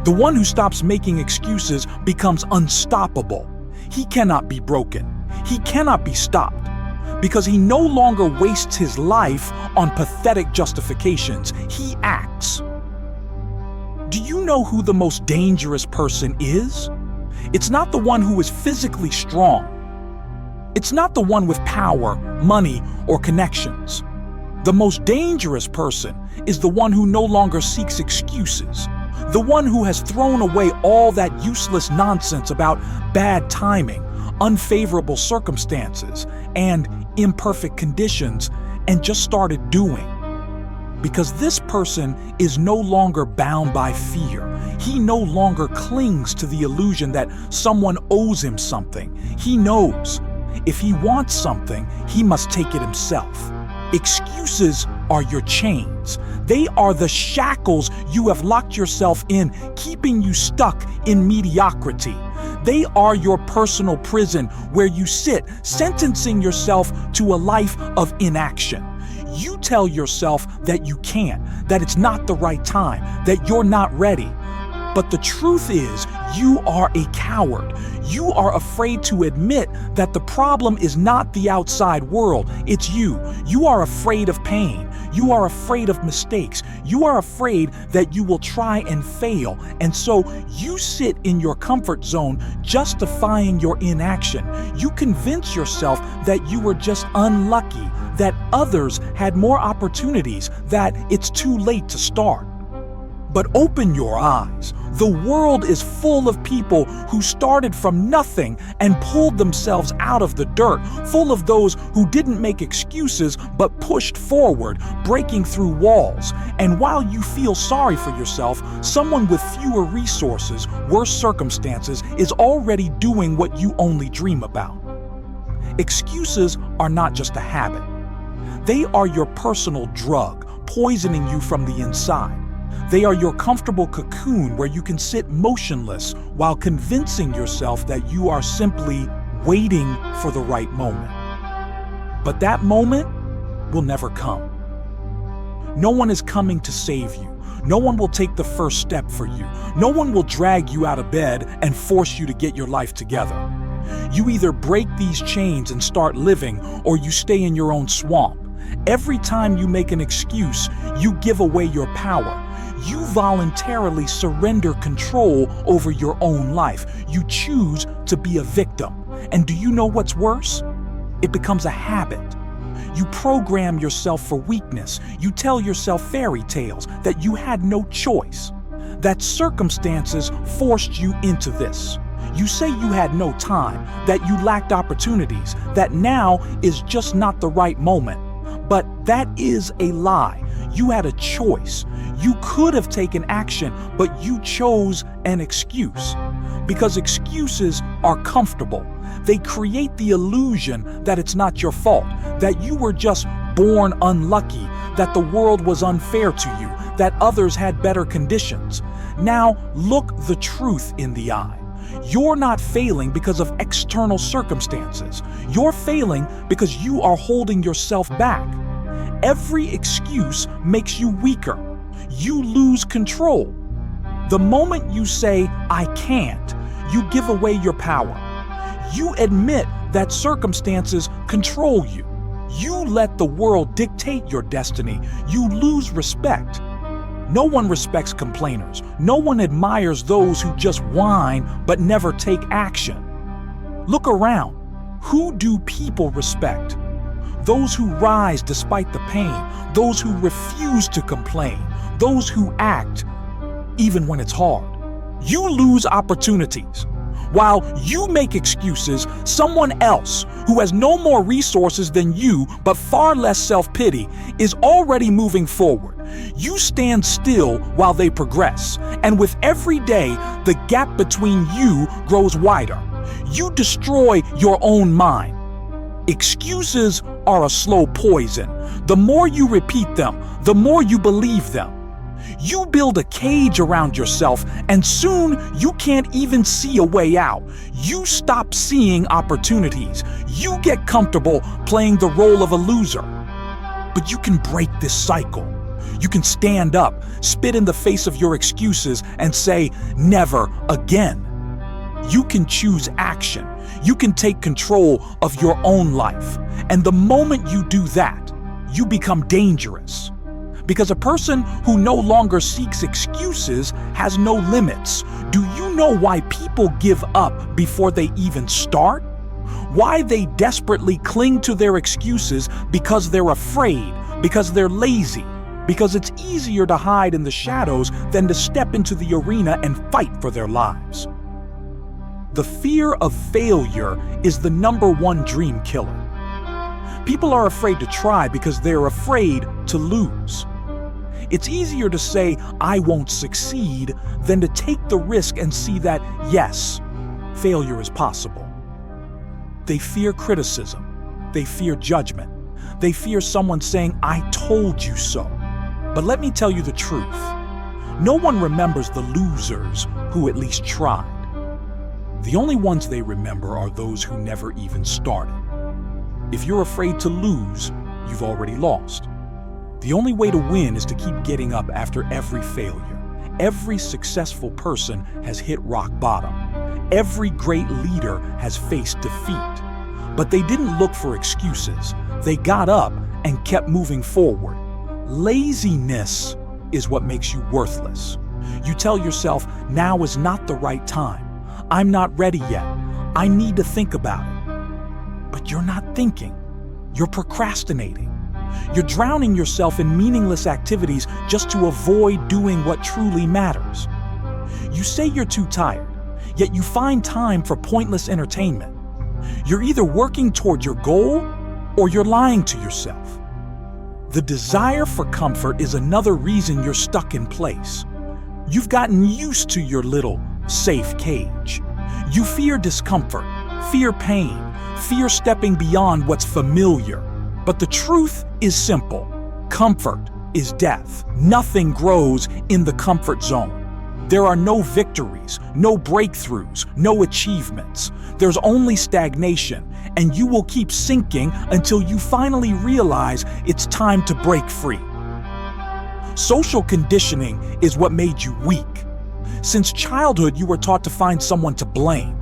The one who stops making excuses becomes unstoppable. He cannot be broken. He cannot be stopped because he no longer wastes his life on pathetic justifications. He acts. Do you know who the most dangerous person is? It's not the one who is physically strong. It's not the one with power, money, or connections. The most dangerous person is the one who no longer seeks excuses. The one who has thrown away all that useless nonsense about bad timing, unfavorable circumstances, and imperfect conditions and just started doing. Because this person is no longer bound by fear. He no longer clings to the illusion that someone owes him something. He knows if he wants something, he must take it himself. Excuses are your chains. They are the shackles you have locked yourself in, keeping you stuck in mediocrity. They are your personal prison where you sit, sentencing yourself to a life of inaction. You tell yourself that you can't, that it's not the right time, that you're not ready. But the truth is, you are a coward. You are afraid to admit that the problem is not the outside world, it's you. You are afraid of pain. You are afraid of mistakes. You are afraid that you will try and fail. And so you sit in your comfort zone, justifying your inaction. You convince yourself that you were just unlucky, that others had more opportunities, that it's too late to start. But open your eyes. The world is full of people who started from nothing and pulled themselves out of the dirt, full of those who didn't make excuses but pushed forward, breaking through walls. And while you feel sorry for yourself, someone with fewer resources, worse circumstances, is already doing what you only dream about. Excuses are not just a habit. They are your personal drug, poisoning you from the inside. They are your comfortable cocoon where you can sit motionless while convincing yourself that you are simply waiting for the right moment. But that moment will never come. No one is coming to save you. No one will take the first step for you. No one will drag you out of bed and force you to get your life together. You either break these chains and start living, or you stay in your own swamp. Every time you make an excuse, you give away your power. You voluntarily surrender control over your own life. You choose to be a victim. And do you know what's worse? It becomes a habit. You program yourself for weakness. You tell yourself fairy tales that you had no choice, that circumstances forced you into this. You say you had no time, that you lacked opportunities, that now is just not the right moment. But that is a lie. You had a choice. You could have taken action, but you chose an excuse. Because excuses are comfortable. They create the illusion that it's not your fault, that you were just born unlucky, that the world was unfair to you, that others had better conditions. Now look the truth in the eye. You're not failing because of external circumstances. You're failing because you are holding yourself back. Every excuse makes you weaker. You lose control. The moment you say, "I can't," you give away your power. You admit that circumstances control you. You let the world dictate your destiny. You lose respect. No one respects complainers. No one admires those who just whine but never take action. Look around. Who do people respect? Those who rise despite the pain, those who refuse to complain, those who act even when it's hard. You lose opportunities. While you make excuses, someone else who has no more resources than you but far less self-pity is already moving forward. You stand still while they progress, and with every day, the gap between you grows wider. You destroy your own mind. Excuses are a slow poison. The more you repeat them, the more you believe them. You build a cage around yourself, and soon you can't even see a way out. You stop seeing opportunities. You get comfortable playing the role of a loser. But you can break this cycle. You can stand up, spit in the face of your excuses, and say, never again. You can choose action. You can take control of your own life. And the moment you do that, you become dangerous. Because a person who no longer seeks excuses has no limits. Do you know why people give up before they even start? Why they desperately cling to their excuses? Because they're afraid, because they're lazy, because it's easier to hide in the shadows than to step into the arena and fight for their lives. The fear of failure is the #1 dream killer. People are afraid to try because they're afraid to lose. It's easier to say, I won't succeed, than to take the risk and see that, yes, failure is possible. They fear criticism. They fear judgment. They fear someone saying, I told you so. But let me tell you the truth. No one remembers the losers who at least tried. The only ones they remember are those who never even started. If you're afraid to lose, you've already lost. The only way to win is to keep getting up after every failure. Every successful person has hit rock bottom. Every great leader has faced defeat. But they didn't look for excuses. They got up and kept moving forward. Laziness is what makes you worthless. You tell yourself, now is not the right time. I'm not ready yet. I need to think about it. But you're not thinking. You're procrastinating. You're drowning yourself in meaningless activities just to avoid doing what truly matters. You say you're too tired, yet you find time for pointless entertainment. You're either working toward your goal or you're lying to yourself. The desire for comfort is another reason you're stuck in place. You've gotten used to your little safe cage. You fear discomfort, fear pain, fear stepping beyond what's familiar. But the truth is simple. Comfort is death. Nothing grows in the comfort zone. There are no victories, no breakthroughs, no achievements. There's only stagnation, and you will keep sinking until you finally realize it's time to break free. Social conditioning is what made you weak. Since childhood, you were taught to find someone to blame.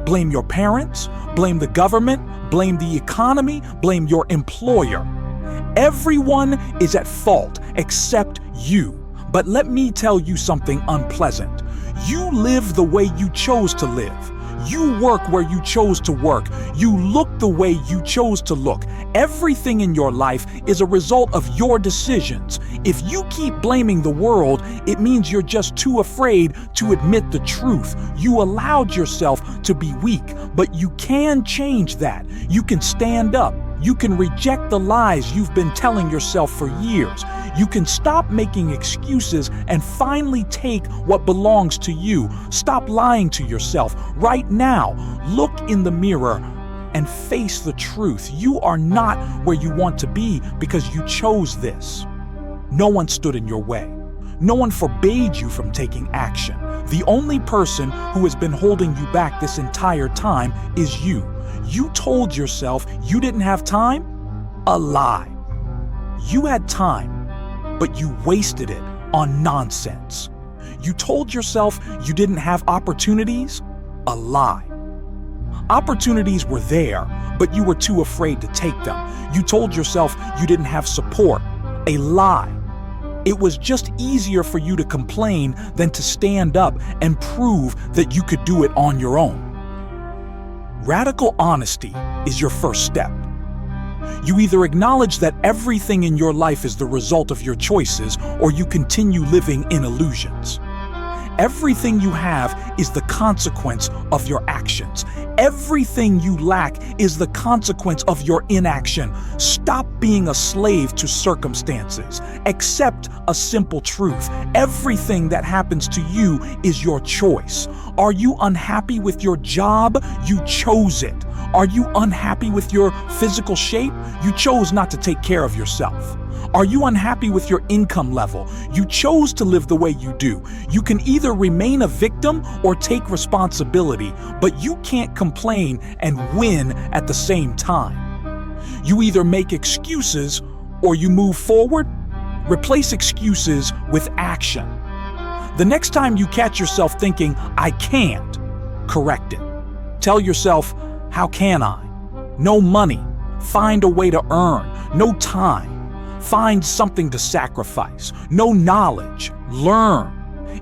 Blame your parents, blame the government, blame the economy, blame your employer. Everyone is at fault except you. But let me tell you something unpleasant. You live the way you chose to live. You work where you chose to work. You look the way you chose to look. Everything in your life is a result of your decisions. If you keep blaming the world, it means you're just too afraid to admit the truth. You allowed yourself to be weak, but you can change that. You can stand up. You can reject the lies you've been telling yourself for years. You can stop making excuses and finally take what belongs to you. Stop lying to yourself right now. Look in the mirror and face the truth. You are not where you want to be because you chose this. No one stood in your way. No one forbade you from taking action. The only person who has been holding you back this entire time is you. You told yourself you didn't have time? A lie. You had time, but you wasted it on nonsense. You told yourself you didn't have opportunities? A lie. Opportunities were there, but you were too afraid to take them. You told yourself you didn't have support. A lie. It was just easier for you to complain than to stand up and prove that you could do it on your own. Radical honesty is your first step. You either acknowledge that everything in your life is the result of your choices, or you continue living in illusions. Everything you have is the consequence of your actions. Everything you lack is the consequence of your inaction. Stop being a slave to circumstances. Accept a simple truth. Everything that happens to you is your choice. Are you unhappy with your job? You chose it. Are you unhappy with your physical shape? You chose not to take care of yourself. Are you unhappy with your income level? You chose to live the way you do. You can either remain a victim or take responsibility, but you can't complain and win at the same time. You either make excuses or you move forward Replace excuses with action. The next time you catch yourself thinking, I can't, correct it. Tell yourself, how can I? No money. Find a way to earn. No time. Find something to sacrifice. No knowledge. Learn.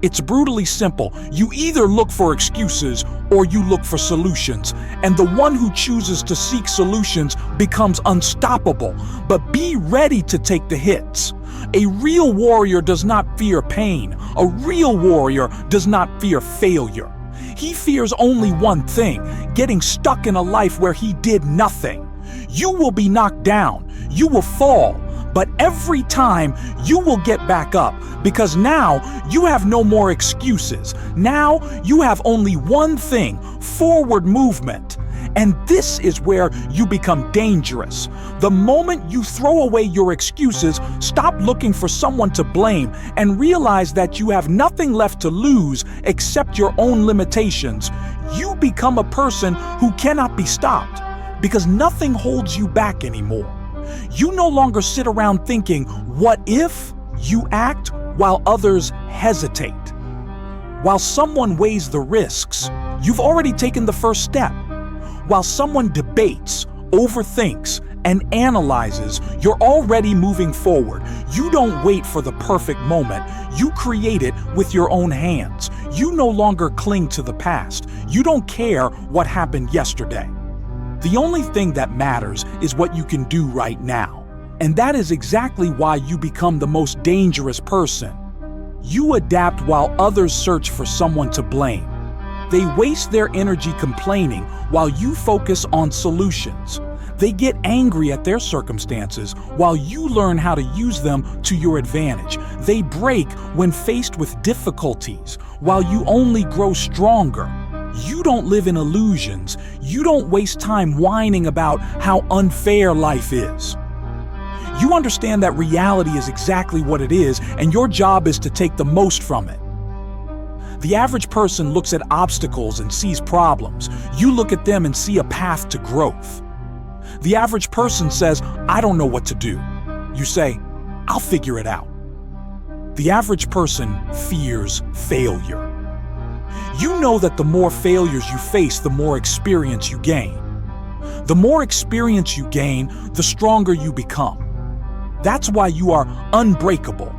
It's brutally simple. You either look for excuses or you look for solutions. And the one who chooses to seek solutions becomes unstoppable. But be ready to take the hits. A real warrior does not fear pain. A real warrior does not fear failure. He fears only one thing, getting stuck in a life where he did nothing. You will be knocked down. You will fall. But every time you will get back up, because now you have no more excuses. Now you have only one thing, forward movement. And this is where you become dangerous. The moment you throw away your excuses, stop looking for someone to blame, and realize that you have nothing left to lose except your own limitations, you become a person who cannot be stopped, because nothing holds you back anymore. You no longer sit around thinking, what if? You act while others hesitate. While someone weighs the risks, you've already taken the first step. While someone debates, overthinks, and analyzes, you're already moving forward. You don't wait for the perfect moment. You create it with your own hands. You no longer cling to the past. You don't care what happened yesterday. The only thing that matters is what you can do right now. And that is exactly why you become the most dangerous person. You adapt while others search for someone to blame. They waste their energy complaining while you focus on solutions. They get angry at their circumstances while you learn how to use them to your advantage. They break when faced with difficulties while you only grow stronger. You don't live in illusions. You don't waste time whining about how unfair life is. You understand that reality is exactly what it is, and your job is to take the most from it. The average person looks at obstacles and sees problems. You look at them and see a path to growth. The average person says, I don't know what to do. You say, I'll figure it out. The average person fears failure. You know that the more failures you face, the more experience you gain. The more experience you gain, the stronger you become. That's why you are unbreakable.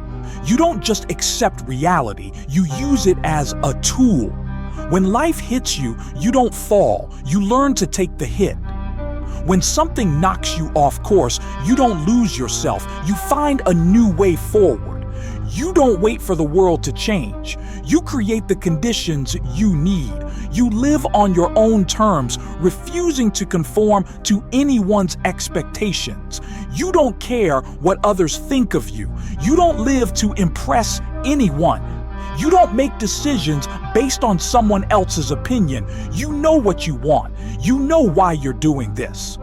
You don't just accept reality, you use it as a tool. When life hits you, you don't fall, you learn to take the hit. When something knocks you off course, you don't lose yourself, you find a new way forward. You don't wait for the world to change. You create the conditions you need. You live on your own terms, refusing to conform to anyone's expectations. You don't care what others think of you. You don't live to impress anyone. You don't make decisions based on someone else's opinion. You know what you want. You know why you're doing this.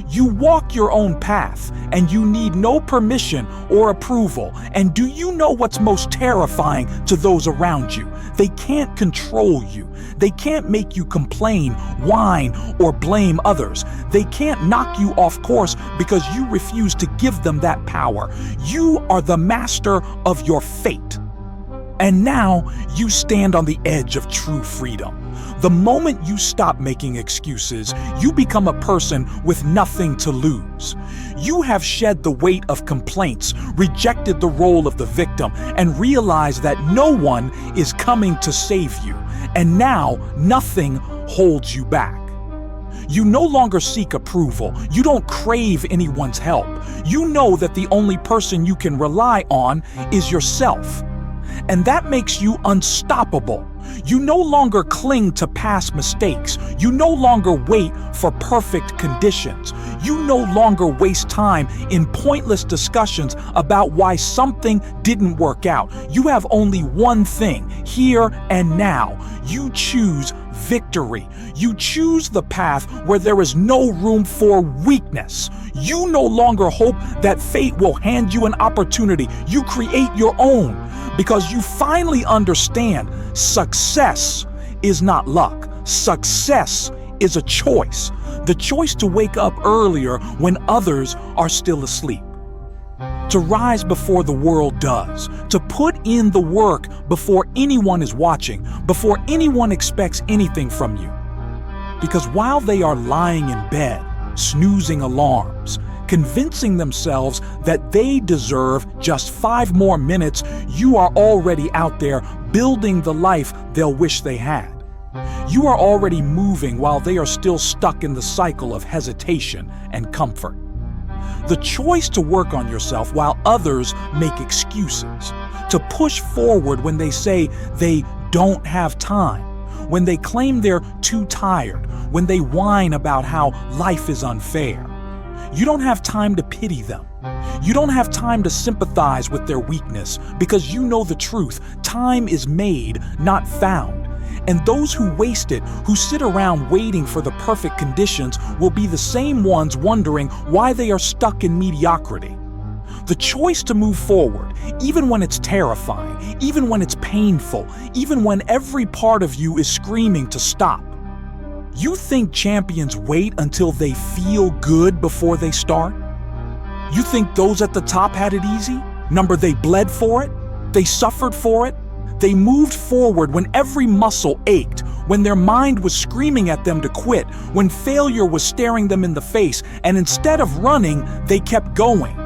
You walk your own path, and you need no permission or approval. And do you know what's most terrifying to those around you? They can't control you. They can't make you complain, whine, or blame others. They can't knock you off course because you refuse to give them that power. You are the master of your fate. And now you stand on the edge of true freedom. The moment you stop making excuses, you become a person with nothing to lose. You have shed the weight of complaints, rejected the role of the victim, and realized that no one is coming to save you. And now nothing holds you back. You no longer seek approval. You don't crave anyone's help. You know that the only person you can rely on is yourself. And that makes you unstoppable. You no longer cling to past mistakes. You no longer wait for perfect conditions. You no longer waste time in pointless discussions about why something didn't work out. You have only one thing, here and now. You choose victory. You choose the path where there is no room for weakness. You no longer hope that fate will hand you an opportunity. You create your own. Because you finally understand success is not luck. Success is a choice. The choice to wake up earlier when others are still asleep. to rise before the world does, to put in the work before anyone is watching, before anyone expects anything from you. Because while they are lying in bed, snoozing alarms, convincing themselves that they deserve just 5 more minutes, you are already out there building the life they'll wish they had. You are already moving while they are still stuck in the cycle of hesitation and comfort. The choice to work on yourself while others make excuses, to push forward when they say they don't have time, when they claim they're too tired, when they whine about how life is unfair. You don't have time to pity them. You don't have time to sympathize with their weakness because you know the truth. Time is made, not found. And those who waste it, who sit around waiting for the perfect conditions, will be the same ones wondering why they are stuck in mediocrity. The choice to move forward, even when it's terrifying, even when it's painful, even when every part of you is screaming to stop. You think champions wait until they feel good before they start? You think those at the top had it easy? Number, they bled for it? They suffered for it? They moved forward when every muscle ached, when their mind was screaming at them to quit, when failure was staring them in the face, and instead of running, they kept going.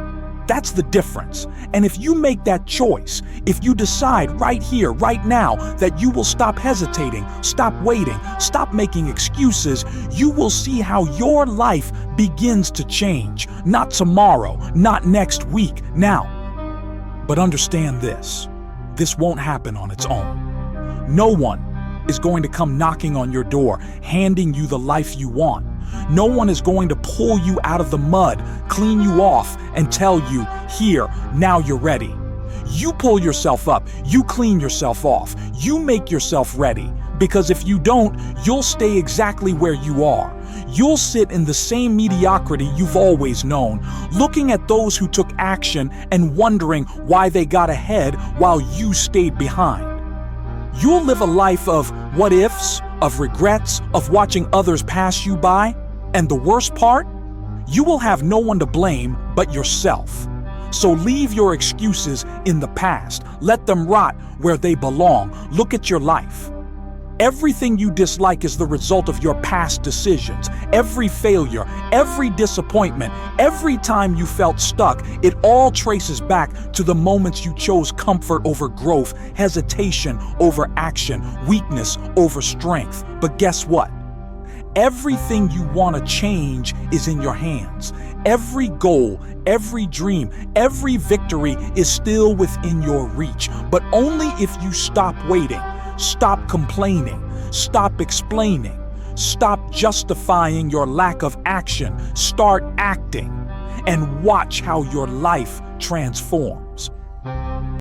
That's the difference. And if you make that choice, if you decide right here, right now, that you will stop hesitating, stop waiting, stop making excuses, you will see how your life begins to change. Not tomorrow, not next week, now. But understand this. This won't happen on its own. No one is going to come knocking on your door, handing you the life you want. No one is going to pull you out of the mud, clean you off, and tell you, here, now you're ready. You pull yourself up, you clean yourself off, you make yourself ready. Because if you don't, you'll stay exactly where you are. You'll sit in the same mediocrity you've always known, looking at those who took action and wondering why they got ahead while you stayed behind. You'll live a life of what ifs, of regrets, of watching others pass you by. And the worst part? You will have no one to blame but yourself. So leave your excuses in the past. Let them rot where they belong. Look at your life. Everything you dislike is the result of your past decisions. Every failure, every disappointment, every time you felt stuck, it all traces back to the moments you chose comfort over growth, hesitation over action, weakness over strength. But guess what? Everything you want to change is in your hands. Every goal, every dream, every victory is still within your reach, but only if you stop waiting. Stop complaining, stop explaining, stop justifying your lack of action, start acting, and watch how your life transforms.